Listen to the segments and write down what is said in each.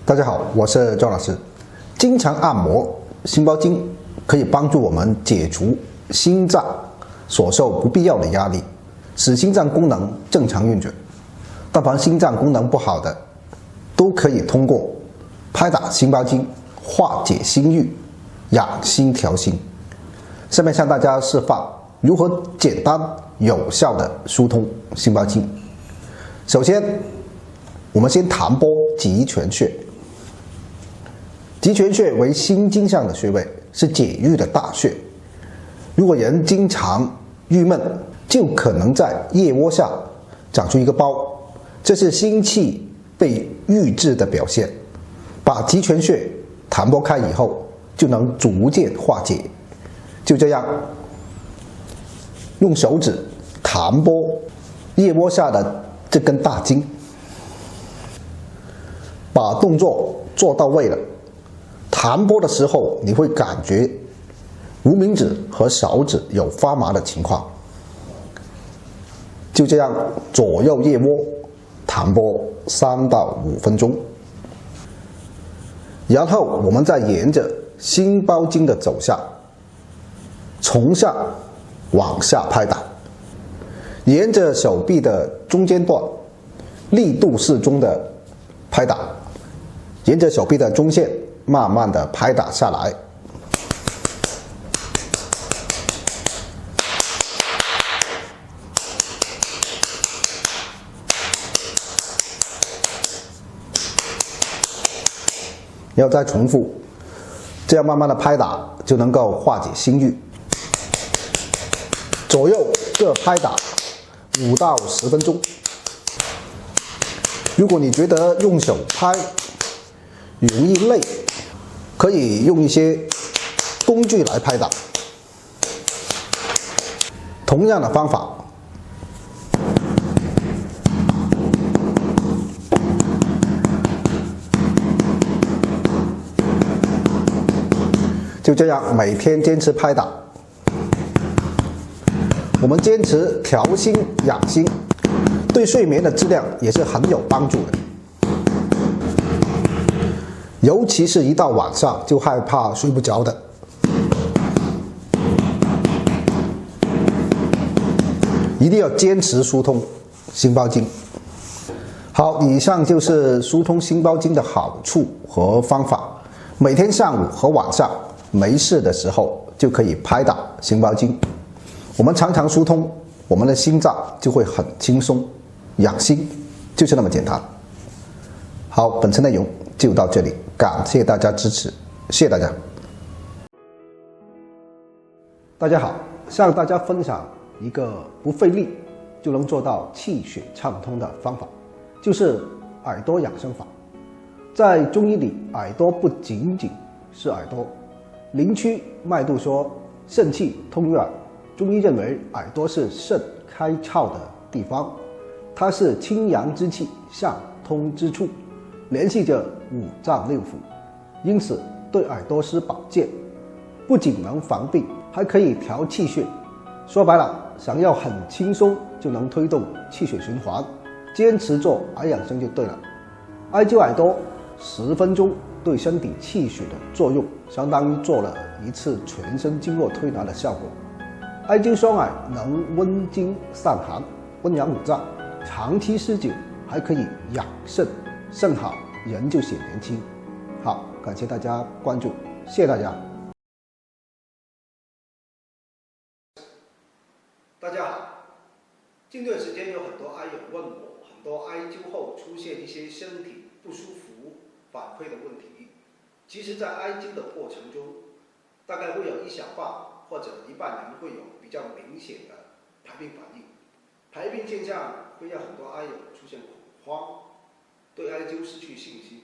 大家好，我是赵老师。经常按摩心包经可以帮助我们解除心脏所受不必要的压力，使心脏功能正常运转。但凡心脏功能不好的，都可以通过拍打心包经化解心郁，养心调心。下面向大家示范如何简单有效的疏通心包经。首先，我们先弹拨极泉穴。极泉穴为心经上的穴位，是解郁的大穴。如果人经常郁闷，就可能在腋窝下长出一个包，这是心气被郁滞的表现。把极泉穴弹拨开以后，就能逐渐化解。就这样，用手指弹拨腋窝下的这根大经，把动作做到位了。弹拨的时候，你会感觉无名指和手指有发麻的情况。就这样左右腋窝弹拨3到5分钟，然后我们再沿着心包经的走向，从上往下拍打，沿着手臂的中间段，力度适中的拍打，沿着手臂的中线慢慢的拍打下来。然后再重复，这样慢慢的拍打就能够化解心郁。左右各拍打5到10分钟。如果你觉得用手拍容易累，可以用一些工具来拍打。同样的方法，就这样每天坚持拍打。我们坚持调心养心，对睡眠的质量也是很有帮助的。尤其是一到晚上就害怕睡不着的，一定要坚持疏通心包经。好，以上就是疏通心包经的好处和方法。每天上午和晚上没事的时候就可以拍打心包经。我们常常疏通，我们的心脏就会很轻松，养心就是那么简单。好，本次内容就到这里，感谢大家支持，谢谢大家。大家好，向大家分享一个不费力就能做到气血畅通的方法，就是耳朵养生法。在中医里，耳朵不仅仅是耳朵，灵区脉度说肾气通于耳。中医认为耳朵是肾开窍的地方，它是清阳之气上通之处，联系着五脏六腑，因此对耳朵施保健，不仅能防病，还可以调气血。说白了，想要很轻松就能推动气血循环，坚持做耳养生就对了。艾灸耳朵10分钟，对身体气血的作用相当于做了一次全身经络推拿的效果。艾灸双耳能温经散寒，温阳五脏，长期施灸还可以养肾，肾好人就显年轻。好，感谢大家关注，谢谢大家。大家好，近段时间有很多艾友问我，很多艾灸后出现一些身体不舒服反馈的问题。其实，在艾灸的过程中，大概会有一小半或者一半人会有比较明显的排病反应。排病现象会让很多艾友出现恐慌，对艾灸失去信心。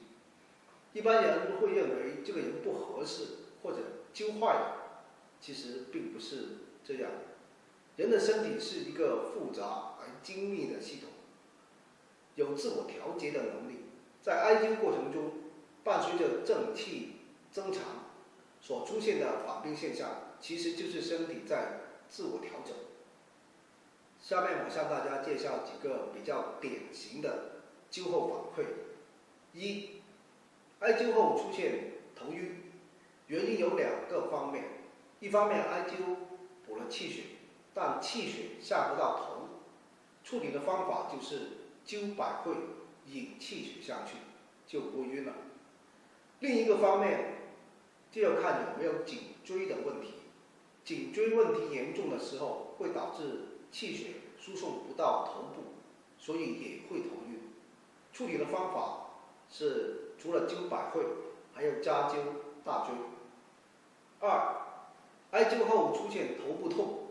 一般人会认为这个人不合适或者灸坏了，其实并不是这样。人的身体是一个复杂而精密的系统，有自我调节的能力。在艾灸过程中，伴随着正气增强所出现的反病现象，其实就是身体在自我调整。下面我向大家介绍几个比较典型的灸后反馈。一，艾灸后出现头晕，原因有2个方面。一方面，艾灸补了气血，但气血下不到头，处理的方法就是灸百会，引气血上去，就不晕了。另一个方面，就要看有没有颈椎的问题。颈椎问题严重的时候，会导致气血输送不到头部，所以也会头晕。处理的方法是除了灸百会，还要加灸大椎。2，艾灸后出现头部痛，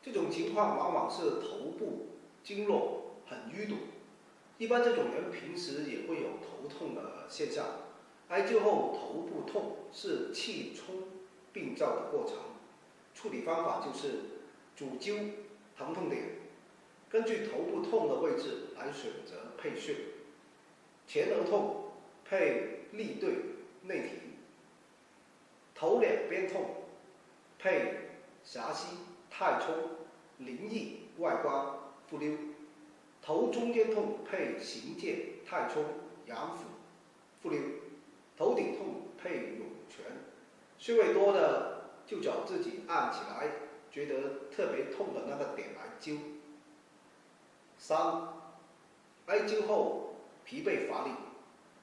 这种情况往往是头部经络很淤堵，一般这种人平时也会有头痛的现象。艾灸后头部痛是气冲病灶的过程，处理方法就是主灸疼痛点，根据头部痛的位置来选择配穴。前额痛配立对内庭，头两边痛配狭溪太冲灵翼外关复溜，头中间痛配行健太冲阳府复溜，头顶痛配涌泉。穴位多的就找自己按起来觉得特别痛的那个点来灸。3，艾灸后疲惫乏力，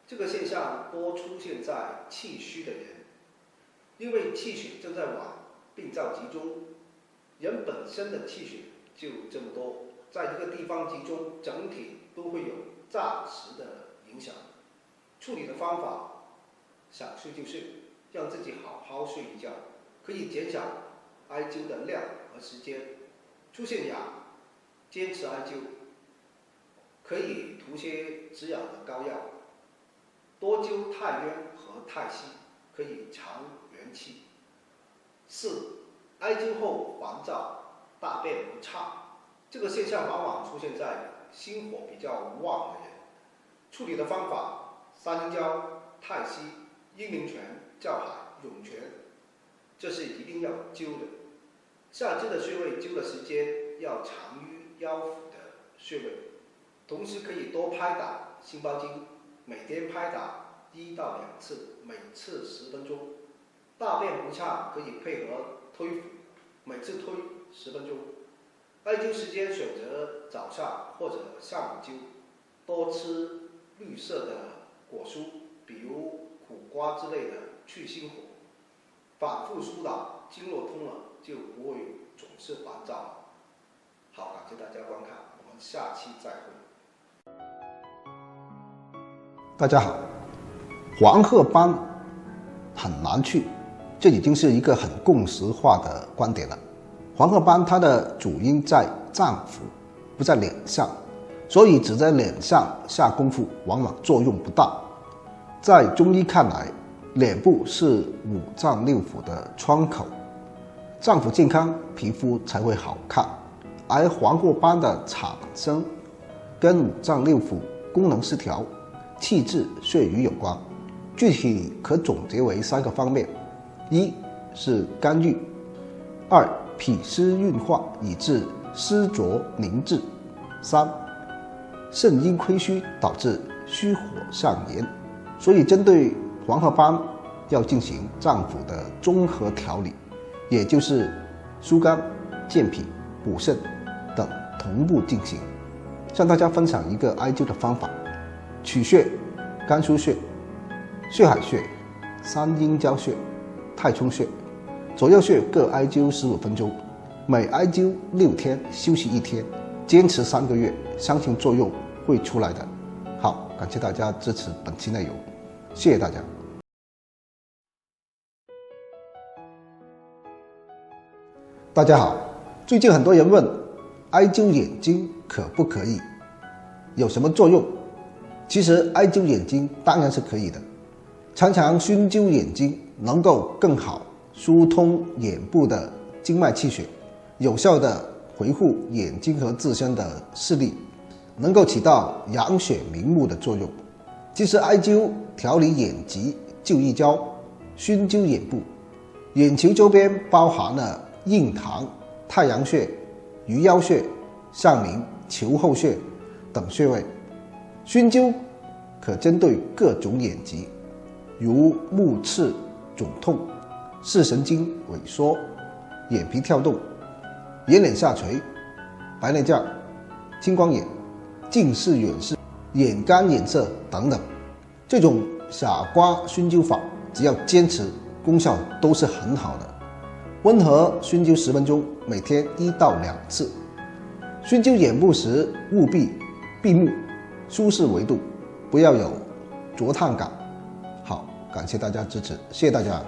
这个现象多出现在气虚的人，因为气血正在往病灶集中，人本身的气血就这么多，在一个地方集中，整体都会有暂时的影响。处理的方法，想睡就睡，让自己好好睡一觉，可以减少艾灸的量和时间。出现痒，坚持艾灸，可以涂些止痒的膏药，多灸太渊和太溪，可以长元气。4，艾灸后烦躁，大便不畅，这个现象往往出现在心火比较旺的人。处理的方法：三阴交、太溪、阴陵泉、叫海、涌泉，这是一定要灸的。下肢的穴位灸的时间要长于腰腹的穴位，同时可以多拍打心包经，每天拍打1到2次，每次10分钟。大便不畅可以配合推腹，每次推10分钟。艾灸时间选择早上或者下午灸，多吃绿色的果蔬，比如苦瓜之类的，去心火。反复疏导，经络通了，就不会总是烦躁了。好，感谢大家观看，我们下期再会。大家好，黄褐斑很难去，这已经是一个很共识化的观点了。黄褐斑它的主因在脏腑，不在脸上，所以只在脸上下功夫往往作用不大。在中医看来，脸部是五脏六腑的窗口，脏腑健康，皮肤才会好看。而黄褐斑的产生跟五脏六腑功能失调、气滞血瘀有关，具体可总结为3个方面：一是肝郁；2脾湿运化以致湿浊凝滞；3肾阴亏虚导致虚火上炎。所以针对黄褐斑要进行脏腑的综合调理，也就是疏肝、健脾、补肾等同步进行。向大家分享一个艾灸的方法：取穴肝腧穴、血海穴、三阴交穴、太冲穴，左右穴各艾灸15分钟，每艾灸6天，休息1天，坚持3个月，相信作用会出来的。好，感谢大家支持本期内容，谢谢大家。大家好，最近很多人问艾灸眼睛可不可以，有什么作用？其实艾灸眼睛当然是可以的，常常熏灸眼睛能够更好疏通眼部的经脉气血，有效的维护眼睛和自身的视力，能够起到养血明目的作用。其实艾灸调理眼疾就一招，熏灸眼部，眼球周边包含了印堂、太阳穴、鱼腰穴、上明、球后穴等穴位，熏灸可针对各种眼疾，如目赤肿痛、视神经萎缩、眼皮跳动、眼睑下垂、白内障、青光眼、近视远视、眼干眼涩等等。这种傻瓜熏灸法只要坚持，功效都是很好的。温和熏灸10分钟，每天1到2次。熏灸眼部时务必闭目，舒适维度，不要有灼烫感。好，感谢大家支持，谢谢大家。